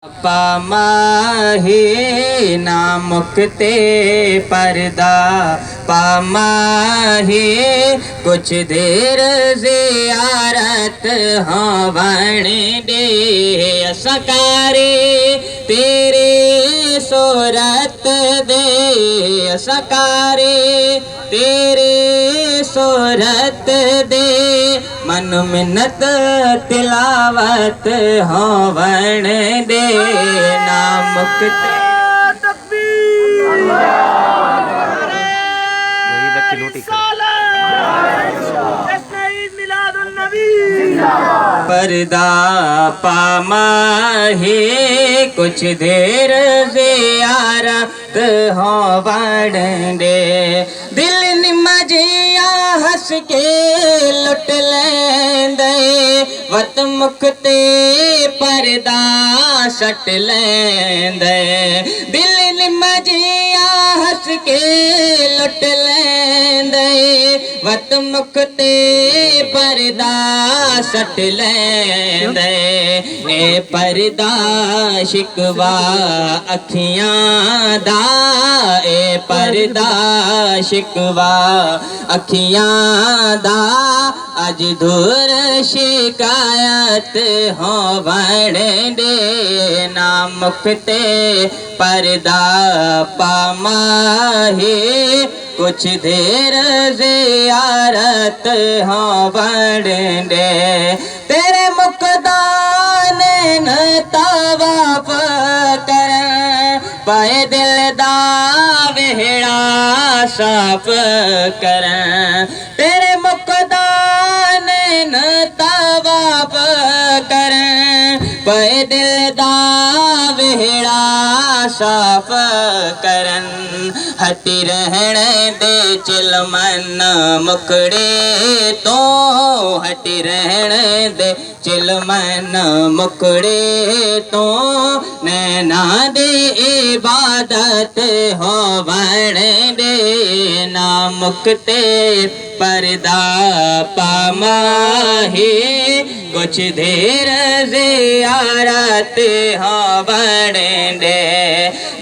पामाही ना मुक्ते पर्दा पामाही कुछ देर ज़ियारत होवण दे सकारे तेरे सूरत दे सकारे तेरे सूरत दे मन मिन्नत तिलावत होवण दे ना मुक्ते पर्दा पामाही कुछ देर ज़ियारत होवण दे दिल निमजिया हंस के लुट लेंदे वत मुक्ते पर्दा सट लेंदे दिल निमजिया हंस के लुट लेंदे वत मुक्ते पर्दा सट लेंदे ए पर्दा शिकवा अखियां दा ए पर्दा शिकवा अखियां दा अज दूर शिकायत होवण दे ना मुक्ते पर्दा पामाही कुछ देर ज़ियारत होवण दे तेरे मुकदान न तवाफ कर पाए दिल दा वेहड़ा साफ कर तेरे मुकदान न तवाफ कर पाए दिल दा वेहड़ा साफ करन हटी रहन दे चिलमन मुकड़े तो हटी रहन दे चिलमन मुकड़े तो नैना दे इबादत होवण दे ना मुक्ते पर्दा पामाही कुछ देर ज़ियारत होवण दे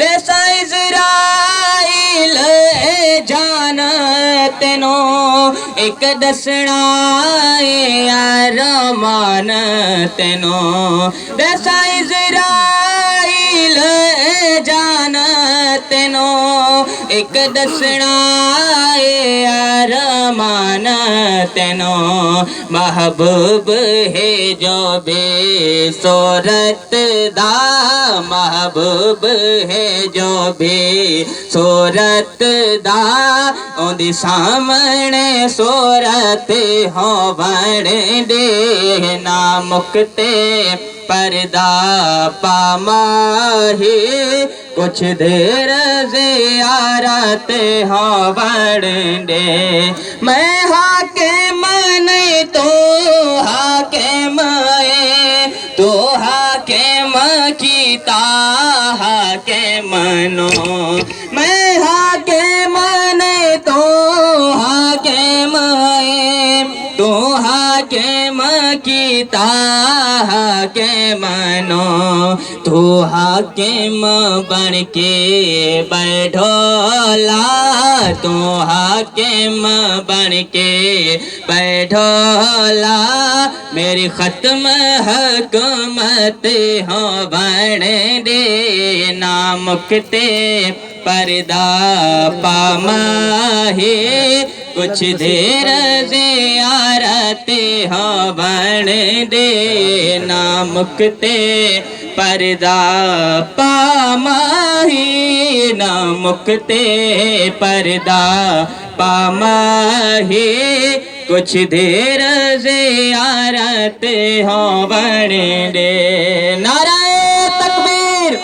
वैसा इज़राइल जान तेनो एक दसना अरमान तेनो वैसा इज़राइल जान तेनो एक दसना अरमान तेनो महबूब है जो बे सूरत दा महबूब है जो भी सूरत दा ओंदी सामने सूरत होवण दे ना मुक्ते पर्दा पामाही कुछ देर ज़ियारत होवण दे मैं हाकिम नहीं तो हाकिम तो हाकिम कीता हाकिम नो मैं हाकिम नहीं तो हाकिम तो हाकिम कीता हाकिम नो तू हाकिम बन के बैठोला तू हाकिम बन के बैठोला मेरी ख़त्म हुकूमत होवण दे ना मुक्ते पर्दा पामाही कुछ देर ज़ियारत होवण दे ना मुक्ते पर्दा पामाही ना मुक्ते पर्दा पामाही कुछ देर ज़ियारत होवण दे नारा